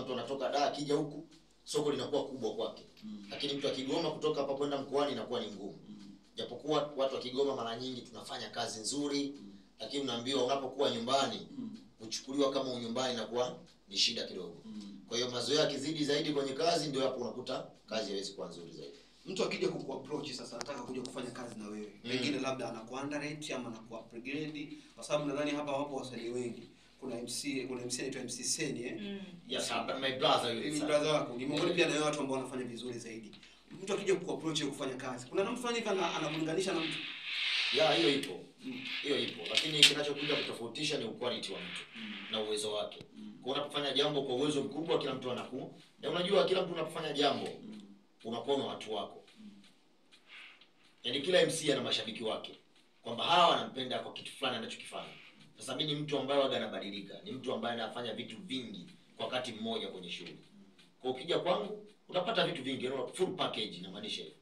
mtu anatoka Dar akija huku soko linakuwa kubwa kwake. Lakini mtu akigoma kutoka hapa kwenda mkoani inakuwa ni ngumu. Japokuwa watu wa Kigoma mara nyingi tunafanya kazi nzuri, lakini unaambiwa unapokuwa nyumbani kuchukuliwa kama unyumbani inakuwa ni shida kidogo. Kwa hiyo mazoea yakizidi zaidi kwenye kazi ndio hapo unakuta kazi haiwezi kuwa nzuri zaidi. Mtu akija kukuapproach sasa anataka kuja kufanya kazi na wewe. Pengine labda anakuunderrate ama anakuupgrade kwa sababu nadhani hapa wapo wasanii wengi. Kuna MC anaitwa MC Seni Yes, my brother yule. Ni brother wako. Nimeona pia na watu ambao wanafanya vizuri zaidi. Mtu akija kukuapproach kufanya kazi, kuna namna fulani kana anakulinganisha na mtu. Hiyo ipo. Hiyo ipo. Lakini kinachokuja kutofautisha ni quality wa mtu na uwezo wake. Kwa unapofanya jambo kwa uwezo mkubwa kila mtu anakuwa. Na unajua kila mtu unapofanya jambo unakuwa na watu wako. Yaani kila MC ana mashabiki wake. Kwamba hawa wanampenda kwa kitu fulani anachokifanya. Sasa mimi ni mtu ambaye waga anabadilika. Ni mtu ambaye anafanya vitu vingi kwa wakati mmoja kwenye shughuli. Kwa ukija kwangu utapata vitu vingi, full package na maanisha hivyo.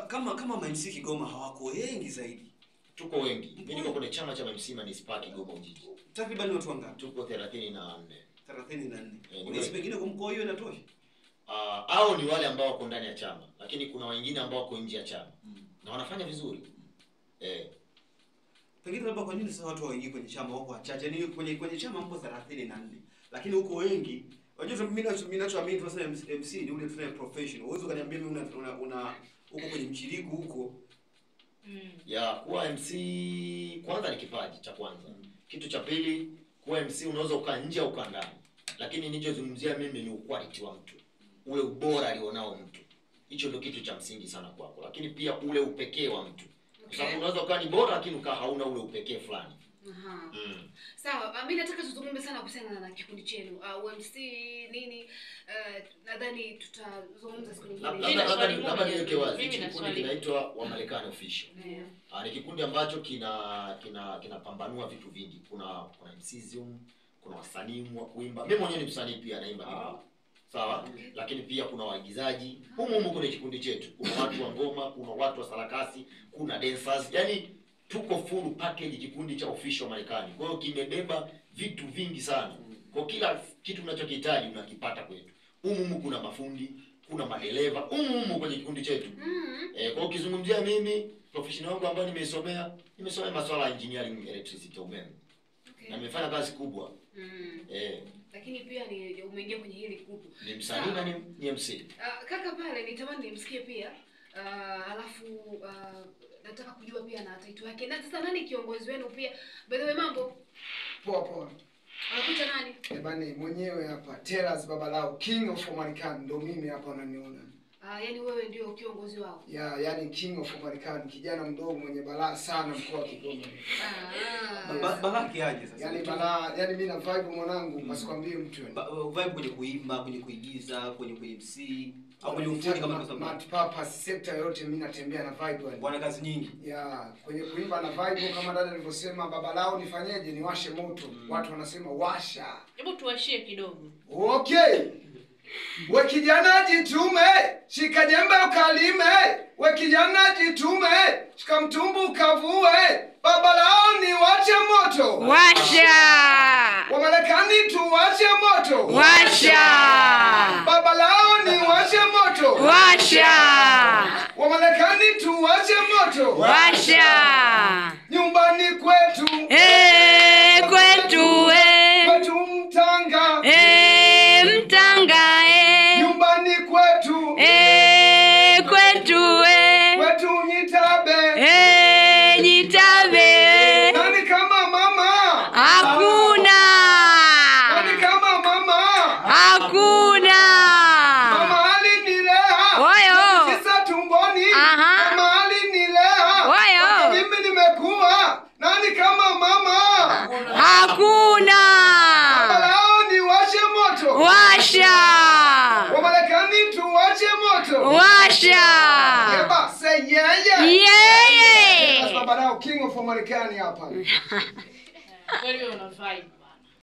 Kama MC Kigoma hawako wengi zaidi. Tuko wengi. Mimi niko kwenye chama cha MC Manispaa Kigoma Ujiji. Takriban watu wangapi? Tuko 34. 34. Unahisi pengine kwa mkoa hiyo inatosha? Hao ni wale ambao wako ndani ya chama, lakini kuna wengine ambao wako nje ya chama. Na wanafanya vizuri. Pengine labda kwa nini sasa watu waingie kwenye chama wako wachache? Ni kwenye chama mpo 34. Lakini huko wengi. Unajua mimi ninachoamini tunasema MC ni ule tunasema professional. Uwezo kaniambia mimi una huko kwenye mchiriku huko. Ya kuwa MC kwanza ni kipaji cha kwanza. Kitu cha pili, kuwa MC unaweza ukaa nje au ukaa ndani. Lakini nilichozungumzia mimi ni quality wa mtu. Ule ubora alionao mtu. Hicho ndio kitu cha msingi sana kwako. Lakini pia ule upekee wa mtu. Kwa sababu unaweza ukaa ni bora lakini ukaa hauna ule upekee fulani. Sawa, mimi nataka tuzungumze sana kuhusiana na kikundi chenu. UMC nini? Nadhani tutazungumza siku nyingine. Labda niweke wazi. Kikundi kinaitwa wa Marekani Official. Ni kikundi ambacho kinapambanua vitu vingi. Kuna MCism, kuna wasanii wa kuimba. Mimi mwenyewe ni msanii pia naimba. Sawa? Lakini pia kuna waigizaji. Humu kwenye kikundi chetu. Kuna watu wa ngoma, kuna watu wa sarakasi, kuna dancers. Yaani tuko full package kikundi cha Official Marekani. Kwa hiyo kimebeba vitu vingi sana. Kwa kila kitu unachokihitaji unakipata kwetu. Humu kuna mafundi, kuna madereva. Humu kwenye kikundi chetu. Kwa hiyo ukizungumzia mimi professional wangu ambayo nimesomea masuala ya engineering electricity umeme. Na nimefanya kazi kubwa. Lakini pia ni umeingia kwenye hili kubwa. Ni msanii na ni MC. Kaka pale nitamani nimsikie pia. Alafu nataka kujua pia na title yake. Na sasa nani kiongozi wenu pia? By the way mambo? Poa. Anakuita nani? Bani mwenyewe hapa Teras Babalao King of Marekani ndo mimi hapa unaniona. Yaani wewe ndio kiongozi wao. Yaani King of Marekani, kijana mdogo mwenye balaa sana mkoa wa Kigoma. Balaa kiaje sasa? Yaani balaa, yaani mimi na vibe mwanangu, basikwambie mtu. Vibe kwenye kuimba, kwenye kuigiza, kwenye MC au kwenye ufundi kama tunasema. Mat papa sector yote mimi natembea na vibe wale. Bwana kazi nyingi. Kwenye kuimba na vibe kama dada alivyosema Babalao nifanyeje niwashe moto. Watu wanasema washa. Hebu tuwashie kidogo. Okay. We kijana jitume, shika jembe ukalime. We kijana jitume, shika mtumbu ukavue. Babalao ni wache moto. Washa. Wa Marekani tuwashe moto. Washa. Babalao ni wache moto. Washa. Wa Marekani tuwashe moto. Washa. Nyumbani kwetu. Kwetu kwetu Mtanga. Mtanga nyumbani kwetu. Kwetu kwetu Nyitabe. Nyitabe. Nani kama mama? Hakuna. Nani kama mama? Hakuna. Mama alinilea. Oyo. Kisa tumboni. Mama alinilea. Oyo. Mimi nimekuwa. Nani kama mama? Hakuna. Babalao ni washe moto. Washa. Wa Marekani tuwashe moto. Washa. Yeba, say yeah. Yeah. Babalao King of Marekani hapa. Kweli una vibe.